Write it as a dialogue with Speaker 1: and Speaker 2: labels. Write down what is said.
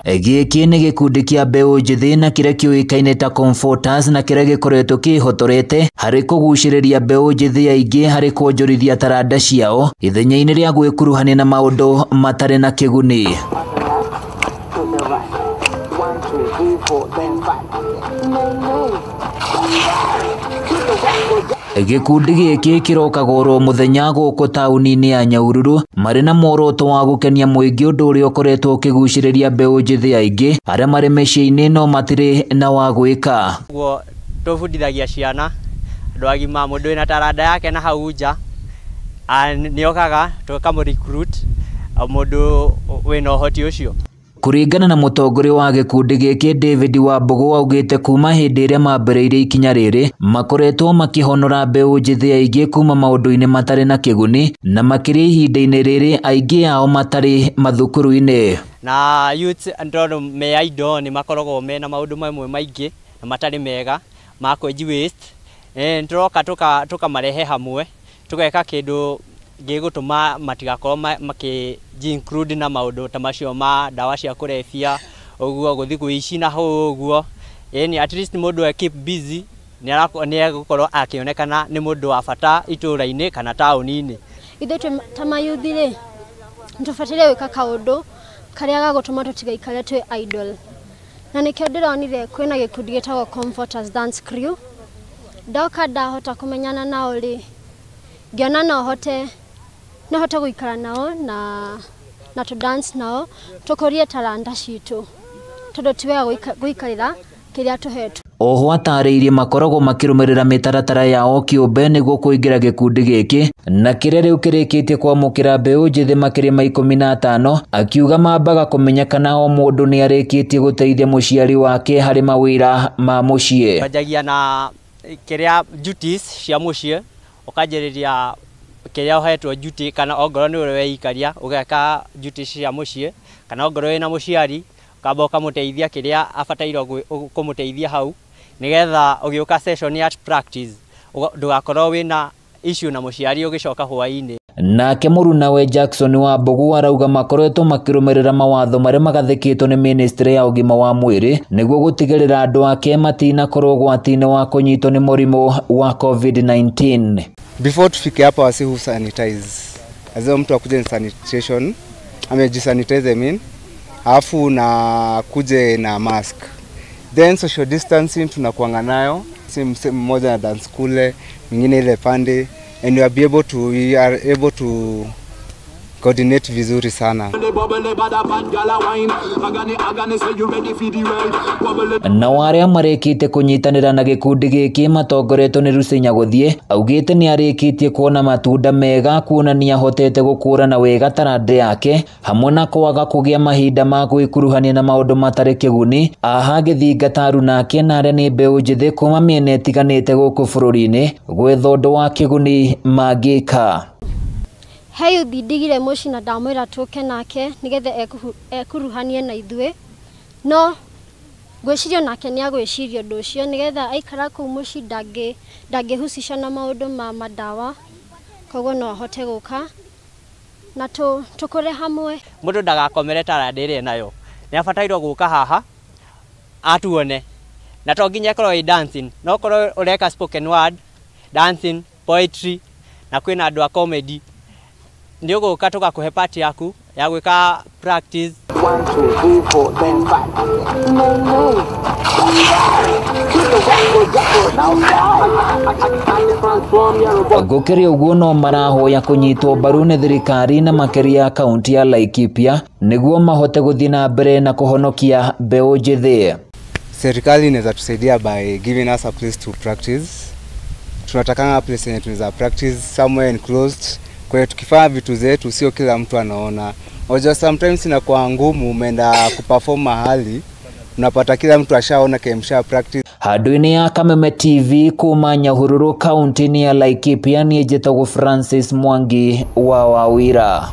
Speaker 1: Gĩkĩ nĩ gĩkundi kĩa mbeũ njĩthĩ na kĩrĩa kĩũĩkaine ta Comforters na kĩrĩa gĩkoretwo kĩhotorete harĩ kũgucĩrĩria mbeũ njĩthĩ aingĩ harĩ kuonjorithia taranda ciao ithenya-inĩ rĩa gwĩkuruhania na maũndũ matarĩ na kĩguni. Gĩkundi gĩkĩ kĩrokagwo mũthenya gũkũ taũni-inĩ ya Nyahururu marĩ na muoroto wa gũkenia mũingĩ, ũndũ ũrĩa ũkoretwo ũkĩgucĩrĩria mbeũ njĩthĩ aingĩ arĩa marĩ mĩciĩ-inĩ no matirĩ na wa gwĩka.
Speaker 2: Ũguo tũbundithagia ciana andũ agima, mũndũ wĩna taranda yake na hau nja nĩokaga tũkamũ-recruit mũndũ wĩna ũhoti ũcio.
Speaker 1: Kũringana na mũtongoria wa gĩkundi gĩkĩ David Wambũgũ, augĩte kuma hĩndĩ ĩrĩa mambĩrĩirie ikinya rĩrĩ makoretwo makĩhonora mbeũ njĩthĩ aingĩ kuma maũndũ-inĩ matarĩ na kĩguni, na makĩria ihinda-inĩ rĩrĩ aingĩ ao matarĩ mathukuru-inĩ.
Speaker 2: Na youth andũ me idle nĩ makoragwo mena maũndũ mamwe maingĩ na matarĩ mega ma kwenji waste. Nĩtũroka tũkamarehe hamwe tũgeka kĩndũ gĩgũtũma matigakorwo makĩ-include na maũndũ ta macio ma ndawa cia kũrebia ũguo gũthiĩ gwĩici na hau ũguo. At least mũndũ keep busy nĩegũkorwo akĩonekana nĩ mũndũ wa bata itũũra-inĩ kana taũni-inĩ.
Speaker 3: Ithuĩ ta mayuthi-rĩ nĩtũbataire gwĩka kaũndũ karĩa gagũtũma tũtigaikare twĩ idle, na nĩkĩo ndĩronire kwĩna gĩkundi gĩtagwo Comforters Dance Crew. Ndoka ndahota kũmenyana nao-rĩ, ngĩona no hote gũikara nao na to dance nao tũkũrie taranda citũ, tondũ ti wega gũikarĩra kĩrĩa tũhetwo.
Speaker 1: Oho atarĩirie makoragwo makĩrũmĩrĩra mĩtaratara yao kĩũmbe nĩguo kũingĩra gĩkundi gĩkĩ, na kĩrĩa rĩu kĩrĩkĩtie kwamũkĩra mbeũ njĩthĩ makĩria ma 15, akiuga mambaga kũmenyekana o mũndũ nĩ arĩkĩtie gũteithia mũciari wake harĩ mawĩra ma mũciĩ.
Speaker 2: Wanjagia na kĩrĩa duties cia mũciĩ, ũkanjĩrĩria kĩrĩa ũhetwo duty, kana ongorwo nĩ ũrĩa weikaria ũgeka duties cia mũciĩ, kana ongorwo wĩna mũciari ũkamba ũkamũteithia kĩrĩa abatairwo kũmũteithia hau, nĩgetha ũgĩũka session ya practice ndũgakorwo wĩna issue na mũciari ũgĩcoka hwaĩ-inĩ. Nake
Speaker 1: mũrunawe Jackson Wambũgũ arauga makoretwo makĩrũmĩrĩra mawatho marĩa magathĩkĩtwo nĩ ministry ya ũgima wa mwĩrĩ nĩguo gũtigĩrĩra andũ ake matinakorwo ũgwati-inĩ wa kũnyitwo nĩ mũrimũ wa COVID-19.
Speaker 4: Before tufike hapa wasi hu sanitize. Azio mtu akuje ni sanitation, amejisanitize alafu na kuje na mask. Then social distancing tunakuanga nayo, si mmoja na dance kule, mwingine ile pande, and we are able to coordinate vizuri sana.
Speaker 1: Na warĩa marĩkĩte kũnyitanĩra na gĩkundi gĩkĩ matongoretwo nĩ Rucinya Gũthiĩ, augĩte nĩ arĩkĩtie kuona matunda mega kuonania hotete gũkũrana wega taranda yake hamwe na kwaga kũgĩa mahinda ma gwĩkuruhania na maũndũ matarĩ kĩguni. Aha gĩthingata nake na arĩa nĩ mbeũ njĩthĩ kuma mĩena ĩtiganĩte gũkũ bũrũri-inĩ gwetha ũndũ wa kĩguni mangĩka.
Speaker 3: He yuthi ndigire mũciĩ na ndamwĩra tũke nake nĩgetha ekuruhanie na ithuĩ, no gwĩciria nake nĩagwĩciria ũndũ ũcio nĩgetha aikara kũu mũciĩ ndangĩhusica na maũndũ ma mandawa, koguo no ahote gũka na tũkũre hamwe.
Speaker 2: Mũndũ ndagakomere taranda ĩrĩa nayo, nĩabatairwo gũka haha atuone, na to nginya ĩkorwo dancing, no korwo ũreka spoken word, dancing, poetry, na kwĩna andũ a comedy. Ndio gũka tũgakũhe part yaku ya gwĩka practice.
Speaker 5: 1 2 3 4 then 5.
Speaker 1: Gũkĩrĩ ũguo no marahoya kũnyitwo mbaru nĩ thirikari na makĩria ya kaunti ya Laikipia nĩguo mahote gũthiĩ na mbere na kũhonokia mbeũ njĩthĩ.
Speaker 4: Serikali inaweza tusaidia by giving us a place to practice. Tunatakanga place yenye tunaweza practice somewhere enclosed. Kwa hiyo tukifanya vitu zetu sio kila mtu anaona. Oja sometimes inakuwa ngumu umeenda kuperform mahali unapata kila mtu ashaona kemsha practice.
Speaker 1: Handũ-inĩ ya Kameme TV kuma Nyahururu kaunti-inĩ ya Laikipia, niĩ njĩtagwo Francis Mwangi wa Wawira.